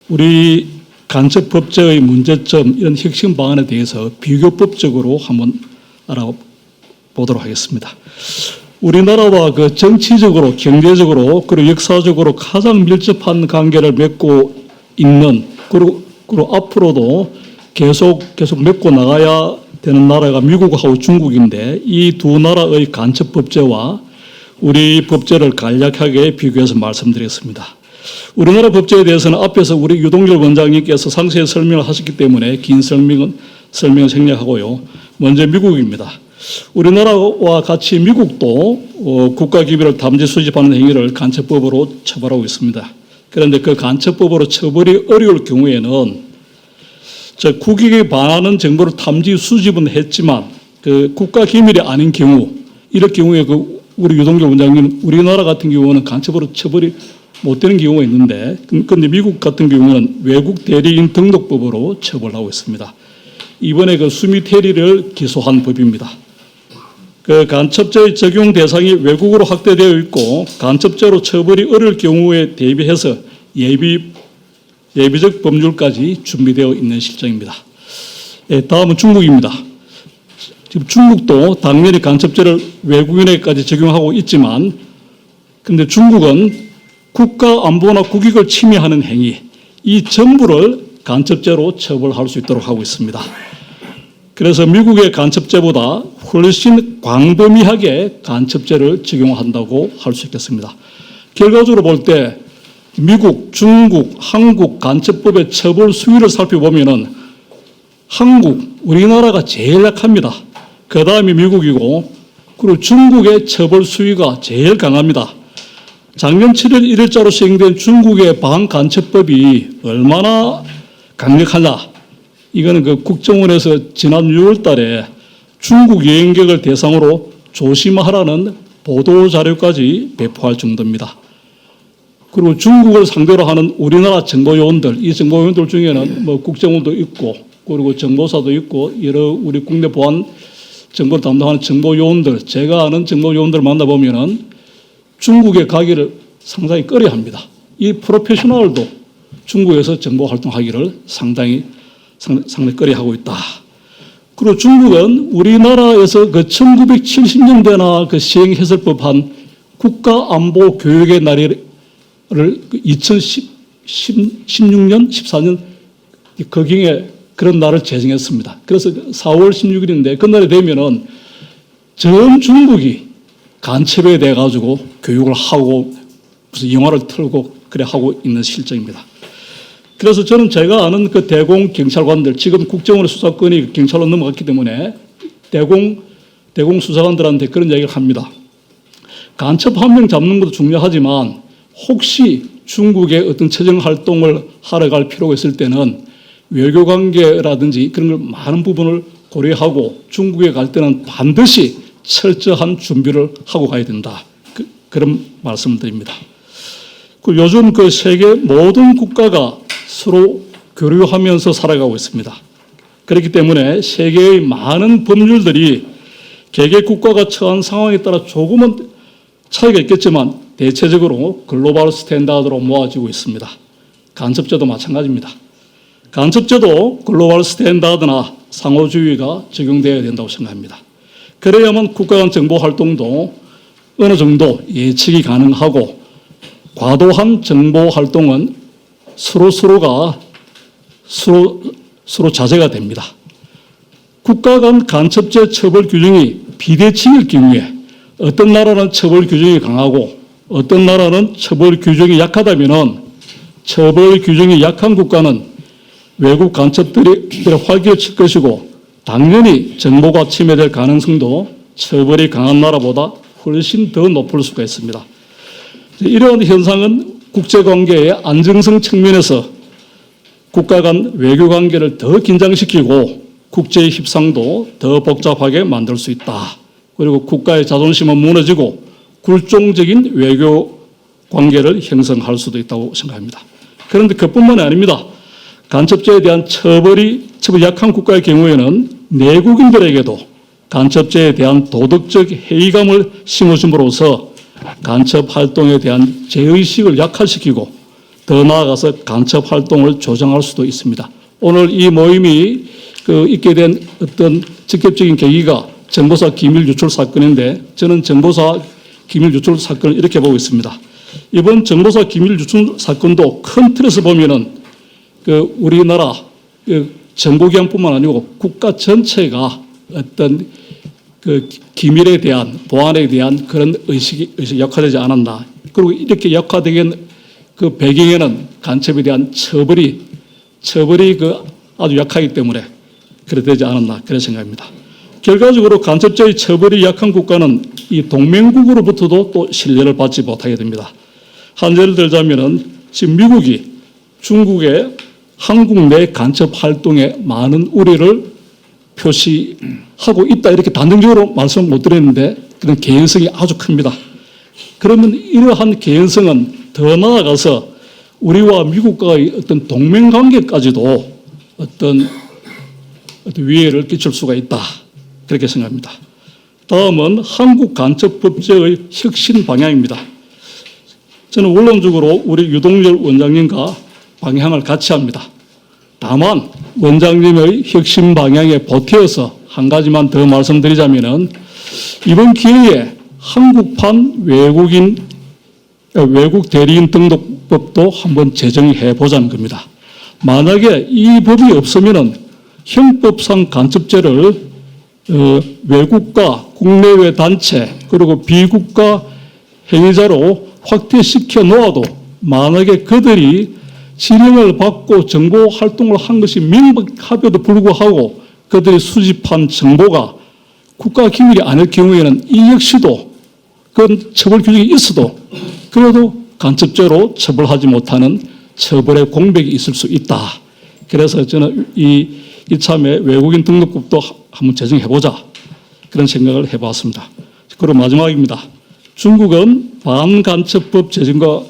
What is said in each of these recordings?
우리 간첩법제의 문제점, 이런 핵심 방안에 대해서 비교법적으로 한번 알아보도록 하겠습니다. 우리나라와 그 정치적으로, 경제적으로, 그리고 역사적으로 가장 밀접한 관계를 맺고 있는, 그리고 앞으로도 계속 맺고 나가야 되는 나라가 미국하고 중국인데, 이 두 나라의 간첩법제와 우리 법제를 간략하게 비교해서 말씀드리겠습니다. 우리나라 법제에 대해서는 앞에서 우리 유동열 원장님께서 상세히 설명을 하셨기 때문에 긴 설명을 생략하고요. 먼저 미국입니다. 우리나라와 같이 미국도 국가기밀을 담지 수집하는 행위를 간첩법으로 처벌하고 있습니다. 그런데 그 간첩법으로 처벌이 어려울 경우에는 국익에 반하는 정보를 탐지 수집은 했지만 그 국가기밀이 아닌 경우, 이럴 경우에 우리 유동열 원장님, 우리나라 같은 경우는 간첩으로 처벌이 못 되는 경우가 있는데, 그런데 미국 같은 경우는 외국 대리인 등록법으로 처벌하고 있습니다. 이번에 그 수미 테리를 기소한 법입니다. 그 간첩죄의 적용 대상이 외국으로 확대되어 있고 간첩죄로 처벌이 어려울 경우에 대비해서 예비적 법률까지 준비되어 있는 실정입니다. 다음은 중국입니다. 지금 중국도 당연히 간첩죄를 외국인에게까지 적용하고 있지만, 그런데 중국은 국가 안보나 국익을 침해하는 행위, 이 전부를 간첩죄로 처벌할 수 있도록 하고 있습니다. 그래서 미국의 간첩죄보다 훨씬 광범위하게 간첩죄를 적용한다고 할 수 있겠습니다. 결과적으로 볼 때 미국, 중국, 한국 간첩법의 처벌 수위를 살펴보면은 우리나라가 제일 약합니다. 그 다음이 미국이고, 그리고 중국의 처벌 수위가 제일 강합니다. 작년 7월 1일자로 시행된 중국의 반간첩법이 얼마나 강력하냐. 이거는 그 국정원에서 지난 6월 달에 중국 여행객을 대상으로 조심하라는 보도자료까지 배포할 정도입니다. 그리고 중국을 상대로 하는 우리나라 정보요원들, 이 정보요원들 중에는 뭐 국정원도 있고, 그리고 정보사도 있고, 여러 우리 국내 보안 정보를 담당하는 정보요원들, 제가 아는 정보요원들을 만나보면은 중국에 가기를 상당히 꺼려 합니다. 이 프로페셔널도 중국에서 정보 활동하기를 상당히 꺼려 하고 있다. 그리고 중국은 우리나라에서 그 1970년대나 그 시행했을 법한 국가안보 교육의 날을 2016년, 14년 거경에 그런 날을 제정했습니다. 그래서 4월 16일인데 그날이 되면은 전 중국이 간첩에 대해 가지고 교육을 하고 무슨 영화를 틀고 그래 하고 있는 실정입니다. 그래서 저는 제가 아는 그 대공 경찰관들, 지금 국정원의 수사권이 경찰로 넘어갔기 때문에 대공 수사관들한테 그런 얘기를 합니다. 간첩 한 명 잡는 것도 중요하지만 혹시 중국의 어떤 처정 활동을 하러 갈 필요가 있을 때는 외교관계라든지 그런 걸 많은 부분을 고려하고 중국에 갈 때는 반드시 철저한 준비를 하고 가야 된다. 그런 말씀을 드립니다. 요즘 그 세계 모든 국가가 서로 교류하면서 살아가고 있습니다. 그렇기 때문에 세계의 많은 법률들이 개개 국가가 처한 상황에 따라 조금은 차이가 있겠지만 대체적으로 글로벌 스탠다드로 모아지고 있습니다. 간첩죄도 마찬가지입니다. 간첩죄도 글로벌 스탠다드나 상호주의가 적용되어야 된다고 생각합니다. 그래야만 국가 간 정보 활동도 어느 정도 예측이 가능하고 과도한 정보 활동은 서로 자제가 됩니다. 국가 간 간첩죄 처벌 규정이 비대칭일 경우에 어떤 나라는 처벌 규정이 강하고 어떤 나라는 처벌 규정이 약하다면은 처벌 규정이 약한 국가는 외국 간첩들이 활기를 칠 것이고 당연히 정보가 침해될 가능성도 처벌이 강한 나라보다 훨씬 더 높을 수가 있습니다. 이러한 현상은 국제관계의 안정성 측면에서 국가 간 외교관계를 더 긴장시키고 국제의 협상도 더 복잡하게 만들 수 있다. 그리고 국가의 자존심은 무너지고 굴종적인 외교관계를 형성할 수도 있다고 생각합니다. 그런데 그뿐만이 아닙니다. 간첩죄에 대한 처벌이 약한 국가의 경우에는 내국인들에게도 간첩죄에 대한 도덕적 회의감을 심어줌으로써 간첩 활동에 대한 죄의식을 약화시키고 더 나아가서 간첩 활동을 조장할 수도 있습니다. 오늘 이 모임이 있게 된 어떤 직접적인 계기가 정보사 기밀 유출 사건인데 저는 정보사 기밀 유출 사건을 이렇게 보고 있습니다. 이번 정보사 기밀 유출 사건도 큰 틀에서 보면은 우리나라 정보기관뿐만 아니고 국가 전체가 어떤 기밀에 대한 보안에 대한 그런 의식이 약화되지 않았나. 그리고 이렇게 약화되는 그 배경에는 간첩에 대한 처벌이 아주 약하기 때문에 그래 되지 않았나 그런 생각입니다. 결과적으로 간첩죄의 처벌이 약한 국가는 이 동맹국으로부터도 또 신뢰를 받지 못하게 됩니다. 한 예를 들자면은 지금 미국이 중국의 한국 내 간첩 활동에 많은 우려를 표시하고 있다 이렇게 단정적으로 말씀 못 드렸는데 그런 개연성이 아주 큽니다. 그러면 이러한 개연성은 더 나아가서 우리와 미국과의 어떤 동맹관계까지도 어떤 위해를 끼칠 수가 있다. 그렇게 생각합니다. 다음은 한국 간첩법제의 혁신 방향입니다. 저는 원론적으로 우리 유동열 원장님과 방향을 같이 합니다. 다만 원장님의 혁신 방향에 보태어서 한 가지만 더 말씀드리자면은 이번 기회에 한국판 외국 대리인 등록법도 한번 제정해 보자는 겁니다. 만약에 이 법이 없으면은 형법상 간첩죄를 외국과 국내외 단체 그리고 비국가 행위자로 확대시켜 놓아도 만약에 그들이 지령을 받고 정보 활동을 한 것이 명백하에도 불구하고 그들이 수집한 정보가 국가 기밀이 아닐 경우에는 이 역시도 그건 처벌 규정이 있어도 그래도 간첩죄로 처벌하지 못하는 처벌의 공백이 있을 수 있다. 그래서 저는 이참에 외국인 등록법도 한번 제정해보자 그런 생각을 해봤습니다. 그리고 마지막입니다. 중국은 반간첩법 제정과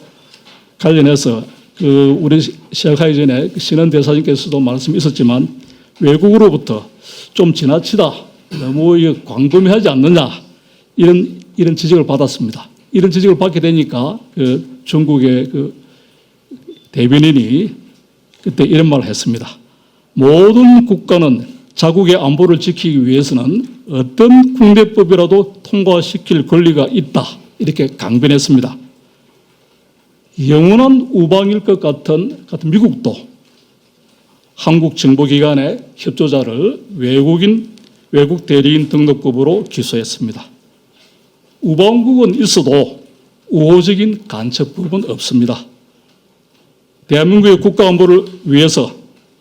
관련해서 우리 시작하기 전에 신원 대사님께서도 말씀이 있었지만 외국으로부터 좀 지나치다 너무 광범위하지 않느냐 이런 지적을 받았습니다. 이런 지적을 받게 되니까 중국의 대변인이 그때 이런 말을 했습니다. 모든 국가는 자국의 안보를 지키기 위해서는 어떤 국내법이라도 통과시킬 권리가 있다. 이렇게 강변했습니다. 영원한 우방일 것 같은 미국도 한국 정보기관의 협조자를 외국 대리인 등록법으로 기소했습니다. 우방국은 있어도 우호적인 간첩법은 없습니다. 대한민국의 국가안보를 위해서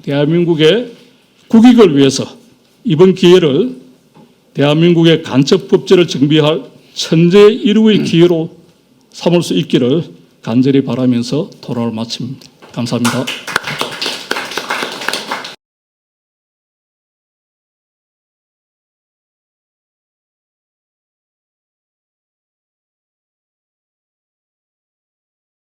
대한민국의 국익을 위해서 이번 기회를 대한민국의 간첩법제를 정비할 천재 일우의 기회로 삼을 수 있기를 간절히 바라면서 토론을 마칩니다. 감사합니다.